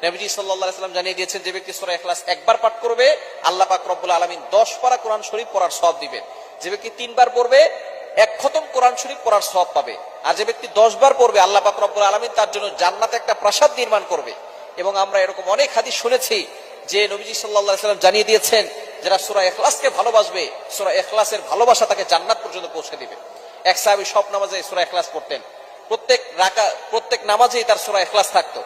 নবীজি সাল্লাল্লাহু আলাইহি ওয়াসাল্লাম জানিয়ে দিয়েছেন, যে ব্যক্তি সূরা ইখলাস একবার পাঠ করবে আল্লাহ পাক রব্বুল আলামিন 10 পারা কোরআন শরীফ পড়ার সওয়াব দিবেন। যে ব্যক্তি 3 বার পড়বে 1 খতম কোরআন শরীফ পড়ার সওয়াব পাবে। আর যে ব্যক্তি 10 বার পড়বে আল্লাহ পাক রব্বুল আলামিন তার জন্য জান্নাতে একটা প্রাসাদ নির্মাণ করবে। এবং আমরা এরকম অনেক হাদিস শুনেছি যে নবীজি সাল্লাল্লাহু আলাইহি ওয়াসাল্লাম জানিয়ে দিয়েছেন, যারা সূরা ইখলাসকে ভালোবাসবে সূরা ইখলাসের ভালোবাসা তাকে জান্নাত পর্যন্ত পৌঁছে দিবে। এক সাহাবী সব নামাজে সূরা ইখলাস পড়তেন, প্রত্যেক নামাজেই তার সূরা ইখলাস থাকতো।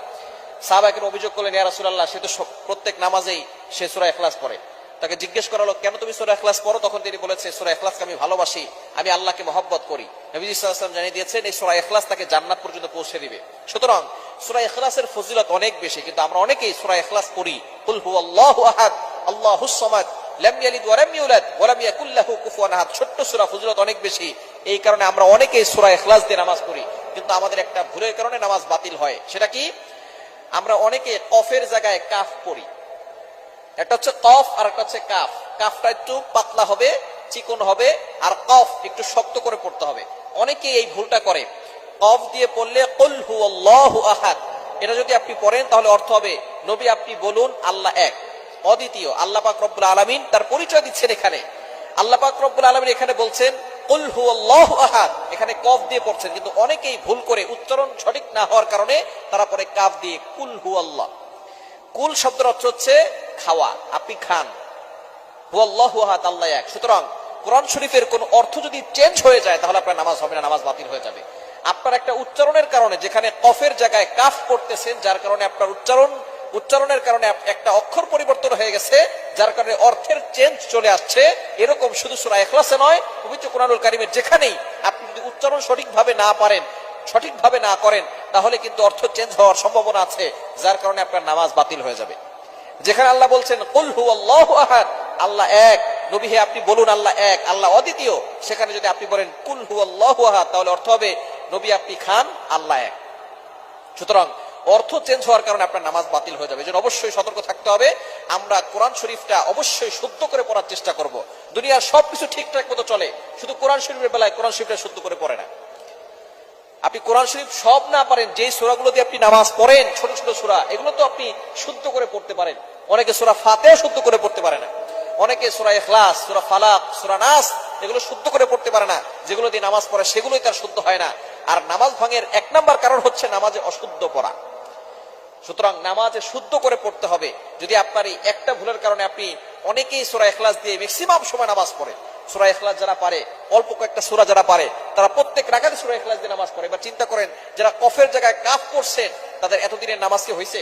সাহাবাকে অভিযোগ করলেন, ইয়া রাসূলুল্লাহ, সে তো প্রত্যেক নামাজেই সে সূরা ইখলাস পড়ে। তাকে জিজ্ঞেস করা হলো, কেন তুমি সূরা ইখলাস পড়ো? তখন তিনি বলেছে, সূরা ইখলাসকে আমি ভালোবাসি, আমি আল্লাহকে মহব্বত করি। নবীজি সাল্লাল্লাহু আলাইহি ওয়াসাল্লাম জানিয়ে দিয়েছেন, এই সূরা ইখলাস তাকে জান্নাত পর্যন্ত পৌঁছে দিবে। সুতরাং সূরা ইখলাসের ফজিলত অনেক বেশি, কিন্তু আমরা অনেকেই সূরা ইখলাস পড়ি, কুল হুয়াল্লাহু আহাদ আল্লাহুস সামাদ লাম ইয়ালিদ ওয়া লাম ইউলাদ ওয়া লাম ইয়াকুল লাহু কুফুয়ান আহাদ। ছোট্ট সূরা, ফজিলত অনেক বেশি। এই কারণে আমরা অনেকেই সূরা ইখলাস দিয়ে নামাজ পড়ি, কিন্তু আমাদের একটা ভুলের কারণে নামাজ বাতিল হয়। সেটা কি? আমরা অনেকে কফের জায়গায় কাফ পড়ি। একটা হচ্ছে কফ আর একটা হচ্ছে কাফ। কাফটা একটু পাতলা হবে, চিকন হবে, আর কফ একটু শক্ত করে পড়তে হবে। অনেকেই এই ভুলটা করে। কফ দিয়ে পড়লে কুল হুয়াল্লাহু আহাদ, এটা যদি আপনি পড়েন তাহলে অর্থ হবে, নবী আপনি বলুন আল্লাহ এক, অদ্বিতীয়। আল্লাহ পাক রব্বুল আলামিন তার পরিচয় দিচ্ছেন এখানে। আল্লাহ পাক রব্বুল আলামিন এখানে বলছেন কুল হুয়াল্লাহু আহাদ, এখানে কফ দিয়ে পড়ছেন। কিন্তু অনেকেই ভুল করে, উচ্চারণ সঠিক না হওয়ার কারণে তারা পরে কাফ দিয়ে কুল হুয়াল্লাহ। কুল শব্দের অর্থ হচ্ছে খাওয়া, আপনি খান। হুয়াল্লাহু আহাদ, আল্লাহ এক। সুতরাং কোরআন শরীফের কোন অর্থ যদি চেঞ্জ হয়ে যায় তাহলে আপনার নামাজ হবে না, নামাজ বাতিল হয়ে যাবে। আপনার একটা উচ্চারণের কারণে, যেখানে কফের জায়গায় কাফ পড়তেছেন, যার কারণে আপনার উচ্চারণের কারণে একটা অক্ষর পরিবর্তন হয়ে গেছে, যার কারণে অর্থের চেঞ্জ চলে আসছে। এরকম শুধু সূরা ইখলাসে নয়, পবিত্র কোরআনুল কারীমের যেখানেই আপনি যদি উচ্চারণ সঠিকভাবে না পারেন, সঠিকভাবে না করেন, তাহলে কিন্তু অর্থ চেঞ্জ হওয়ার সম্ভাবনা আছে, যার কারণে আপনার নামাজ বাতিল হয়ে যাবে। যেখানে আল্লাহ বলছেন কুল হুয়াল্লাহু আহাদ, আল্লাহ এক, নবী হে আপনি বলুন আল্লাহ এক, আল্লাহ অদ্বিতীয়, সেখানে যদি আপনি বলেন কুল হুয়াল্লাহু আহাদ, তাহলে অর্থ হবে, নবী আপনি খান, আল্লাহ এক। সুতরাং অর্থ চেঞ্জ হওয়ার কারণে আপনার নামাজ বাতিল হয়ে যাবে। এজন্য অবশ্যই সতর্ক থাকতে হবে। আমরা কোরআন শরীফটা অবশ্যই শুদ্ধ করে পড়ার চেষ্টা করব। দুনিয়ার সবকিছু ঠিকঠাক মতো চলে, শুধু কোরআন শরীফের বেলায় কোরআন শরীফটা শুদ্ধ করে পড়ে না। আপনি কোরআন শরীফ সব না পারেন, যে সূরাগুলো দিয়ে আপনি নামাজ পড়েন, ছোট ছোট সূরা, এগুলো তো আপনি শুদ্ধ করে পড়তে পারেন। অনেকে সূরা ফাতিহা শুদ্ধ করে পড়তে পারে না, অনেকে সূরা ইখলাস, সূরা ফালাক, সূরা নাস এগুলো শুদ্ধ করে পড়তে পারে না। যেগুলো দিয়ে নামাজ পড়ে সেগুলোই তার শুদ্ধ হয় না। আর নামাজ ভাঙের 1 নাম্বার কারণ হচ্ছে নামাজে অশুদ্ধ পড়া। সুতরাং নামাজে শুদ্ধ করে পড়তে হবে। যদি আপনার এই একটা ভুলের কারণে আপনি, অনেকেই সূরা ইখলাস দিয়ে ম্যাক্সিমাম সময় নামাজ পড়ে, সূরা ইখলাস যারা পারে, অল্প কয়েকটা সূরা যারা পারে, তারা প্রত্যেক রাকাতে সূরা ইখলাস দিয়ে নামাজ পড়ে। এবার চিন্তা করেন, যারা কফের জায়গায় কাফ পড়ছেন, তাদের এতদিনের নামাজ কি হয়েছে?